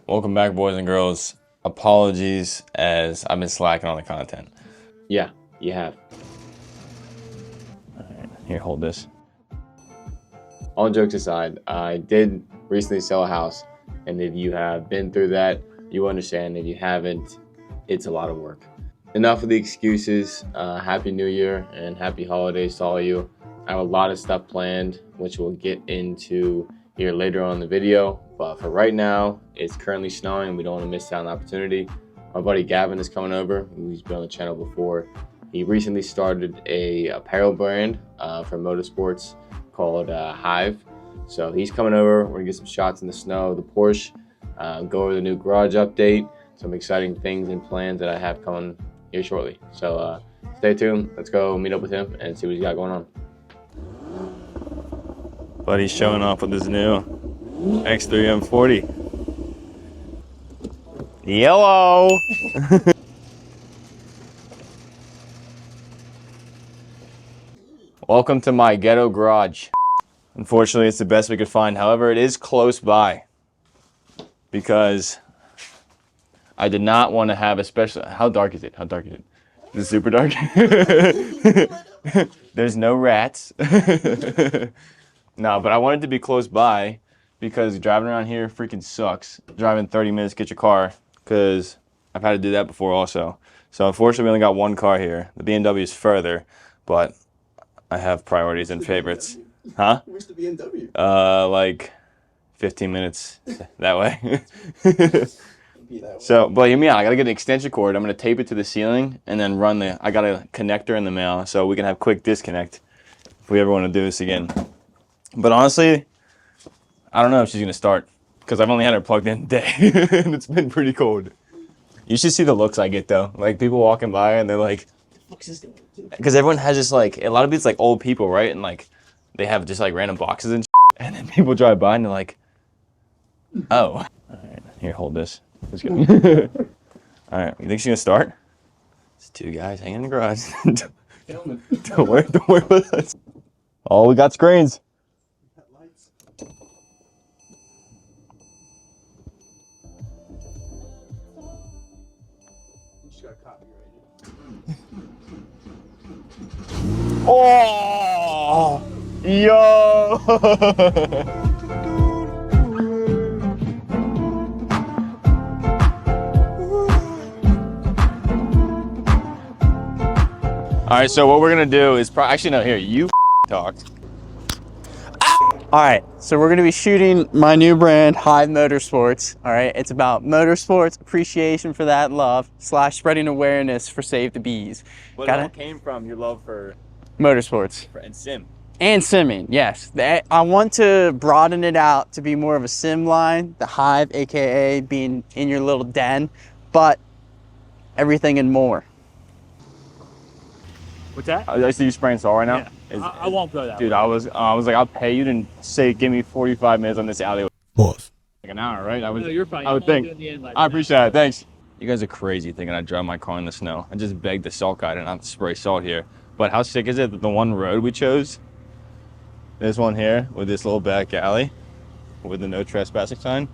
Welcome back, boys and girls. Apologies as I've been slacking on the content. Yeah, you have. All right, here, hold this. All jokes aside, I did recently sell a house, and if you have been through that, you understand. If you haven't, it's a lot of work. Enough of the excuses. Happy New Year and happy holidays to all of you. I have a lot of stuff planned, which we'll get into here later on in the video. But for right now, it's currently snowing. We don't want to miss out on the opportunity. My buddy Gavin is coming over. He's been on the channel before. He recently started a apparel brand for motorsports called Hive. So he's coming over. We're gonna get some shots in the snow, the Porsche, go over the new garage update, some exciting things and plans that I have coming here shortly. So stay tuned. Let's go meet up with him and see what he's got going on. Buddy's showing off with his new X3 M40. Yellow! Welcome to my ghetto garage. Unfortunately, it's the best we could find. However, it is close by because I did not want to have a special. How dark is it? How dark is it? Is it super dark? There's no rats. No, but I wanted to be close by because driving around here freaking sucks. Driving 30 minutes to get your car, because I've had to do that before also. So unfortunately, we only got one car here. The BMW is further, but I have priorities and favorites. Huh? Where's the BMW? Like 15 minutes that way. So, but hear me out. I gotta get an extension cord. I'm gonna tape it to the ceiling and then run I got a connector in the mail so we can have quick disconnect if we ever want to do this again. But honestly, I don't know if she's gonna start because I've only had her plugged in today and it's been pretty cold. You should see the looks I get though. Like people walking by and they're like, because everyone has just like, a lot of it's like old people, right? And like they have just like random boxes and shit. And then people drive by and they're like, oh. All right, here, hold this. Let's go. All right, you think she's gonna start? It's two guys hanging in the garage. Don't worry about us. Oh, we got screens. Oh, yo! All right, so what we're gonna do is actually no, here you talk. All right, so we're gonna be shooting my new brand, Hive Motorsports. All right, it's about motorsports, appreciation for that love, / spreading awareness for Save the Bees. Well, it all came from your love for motorsports. And sim. And simming, yes. I want to broaden it out to be more of a sim line, the Hive, AKA being in your little den, but everything and more. What's that? I see you spraying salt right now. Yeah. I won't go that dude, way. I was like, I'll pay you to say, give me 45 minutes on this alleyway. Pause. Like an hour, right? No, you're fine. I would think. I appreciate it. Thanks. You guys are crazy thinking I drive my car in the snow. I just begged the salt guy to not spray salt here. But how sick is it that the one road we chose, this one here with this little back alley with the no trespassing sign,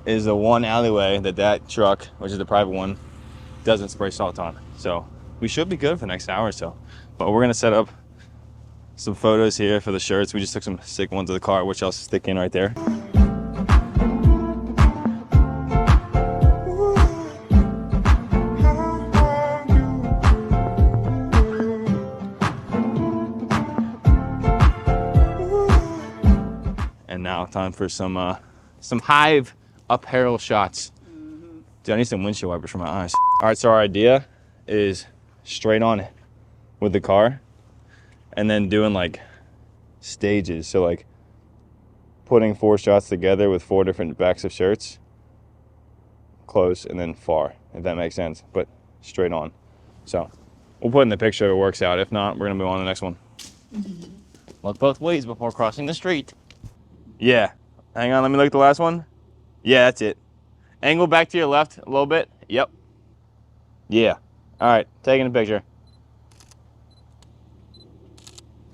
is the one alleyway that truck, which is the private one, doesn't spray salt on. So we should be good for the next hour or so. But we're gonna set up some photos here for the shirts. We just took some sick ones of the car, which I'll stick in right there. And now time for some Hive apparel shots. Dude, I need some windshield wipers for my eyes. All right, so our idea is straight on with the car and then doing like stages. So like putting 4 shots together with 4 different backs of shirts, close and then far, if that makes sense, but straight on. So we'll put in the picture if it works out. If not, we're gonna move on to the next one. Look both ways before crossing the street. Yeah, hang on, let me look at the last one. Yeah, that's it. Angle back to your left a little bit. Yep. Yeah. All right, taking a picture.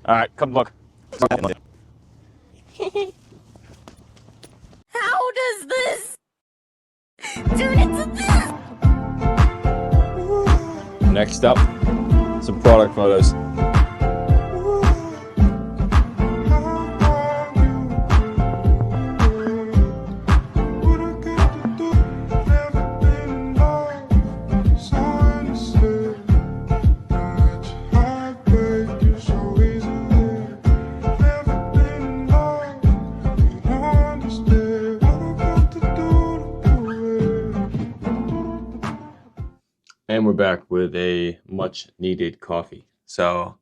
All right, come look. How does this Next up, some product photos. And we're back with a much needed coffee. So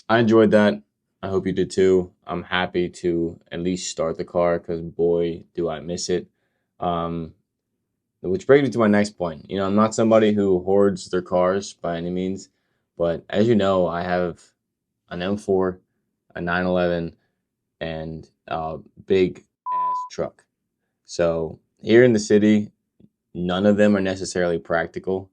I enjoyed that. I hope you did too. I'm happy to at least start the car because boy, do I miss it. Which brings me to my next point. You know, I'm not somebody who hoards their cars by any means, but as you know, I have an M4, a 911, and a big ass truck. So here in the city, none of them are necessarily practical.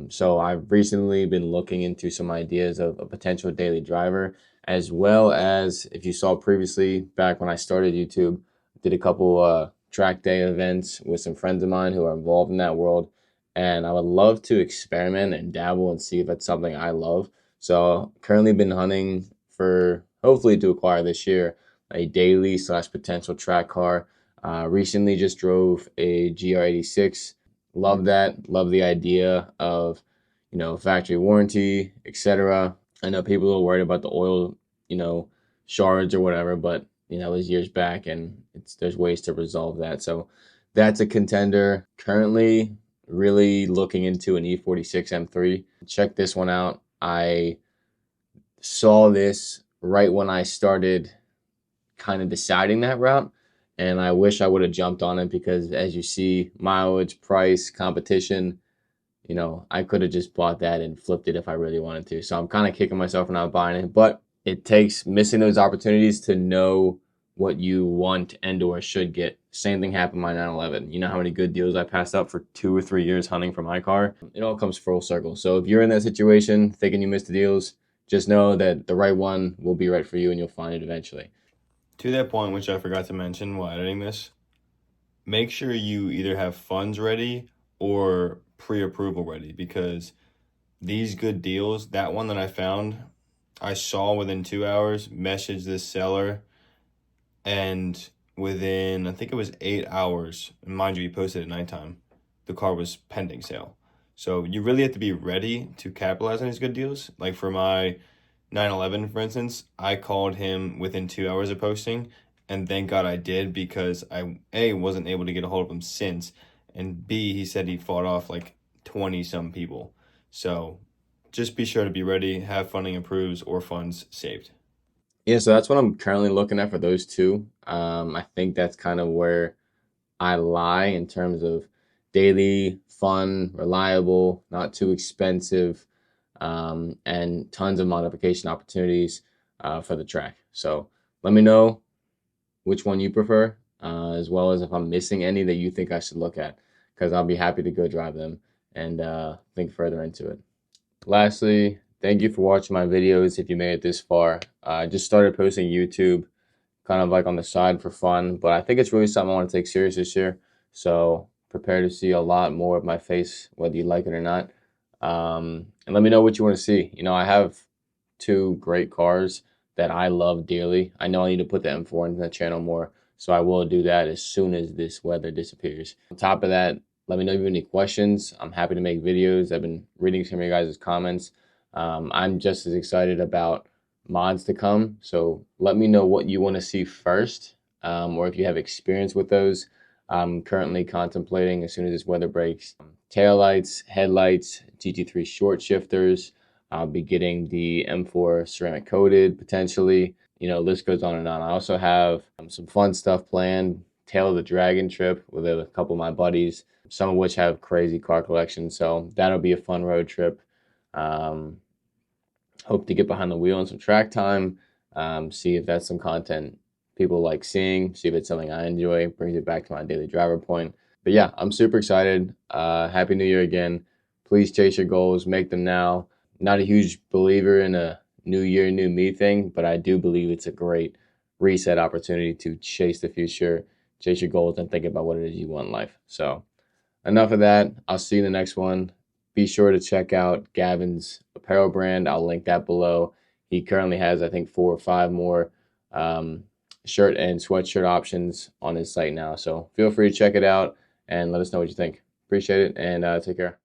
So I've recently been looking into some ideas of a potential daily driver, as well as, if you saw previously, back when I started YouTube, I did a couple track day events with some friends of mine who are involved in that world, and I would love to experiment and dabble and see if it's something I love. So currently been hunting for, hopefully to acquire this year, a daily / potential track car. Recently just drove a GR86. Love that. Love the idea of, you know, factory warranty, etc. I know people are worried about the oil, you know, shards or whatever, but, you know, it was years back and there's ways to resolve that. So that's a contender. Currently really looking into an E46 M3. Check this one out. I saw this right when I started kind of deciding that route. And I wish I would have jumped on it because, as you see, mileage, price, competition, you know, I could have just bought that and flipped it if I really wanted to. So I'm kind of kicking myself for not buying it. But it takes missing those opportunities to know what you want and or should get. Same thing happened with my 911. You know how many good deals I passed up for 2 or 3 years hunting for my car? It all comes full circle. So if you're in that situation thinking you missed the deals, just know that the right one will be right for you and you'll find it eventually. To that point, which I forgot to mention while editing this, make sure you either have funds ready or pre-approval ready, because these good deals, that one that I found, I saw within 2 hours, messaged this seller, and within, I think it was 8 hours, and mind you, he posted at nighttime, the car was pending sale. So you really have to be ready to capitalize on these good deals. Like for my 911, for instance, I called him within 2 hours of posting, and thank God I did, because I, A, wasn't able to get a hold of him since, and B, he said he fought off like 20-some people. So just be sure to be ready, have funding approved or funds saved. Yeah, so that's what I'm currently looking at for those two. I think that's kind of where I lie in terms of daily, fun, reliable, not too expensive, and tons of modification opportunities for the track. So let me know which one you prefer, as well as if I'm missing any that you think I should look at, because I'll be happy to go drive them and think further into it. Lastly, thank you for watching my videos if you made it this far. I just started posting YouTube kind of like on the side for fun, but I think it's really something I want to take serious this year. So prepare to see a lot more of my face, whether you like it or not. And let me know what you want to see. You know, I have 2 great cars that I love dearly. I know I need to put the M4 into the channel more, so I will do that as soon as this weather disappears. On top of that, let me know if you have any questions. I'm happy to make videos. I've been reading some of your guys' comments. I'm just as excited about mods to come, so let me know what you want to see first, or if you have experience with those. I'm currently contemplating, as soon as this weather breaks, taillights, headlights, GT3 short shifters. I'll be getting the M4 ceramic coated potentially. You know, list goes on and on. I also have some fun stuff planned. Tail of the Dragon trip with a couple of my buddies, some of which have crazy car collections. So that'll be a fun road trip. Hope to get behind the wheel in some track time. See if that's some content people like seeing. See if it's something I enjoy. Brings it back to my daily driver point. But yeah, I'm super excited. Happy New Year again. Please chase your goals. Make them now. Not a huge believer in a new year, new me thing, but I do believe it's a great reset opportunity to chase the future, chase your goals, and think about what it is you want in life. So enough of that. I'll see you in the next one. Be sure to check out Gavin's apparel brand. I'll link that below. He currently has, I think, 4 or 5 more shirt and sweatshirt options on his site now. So feel free to check it out and let us know what you think. Appreciate it, and take care.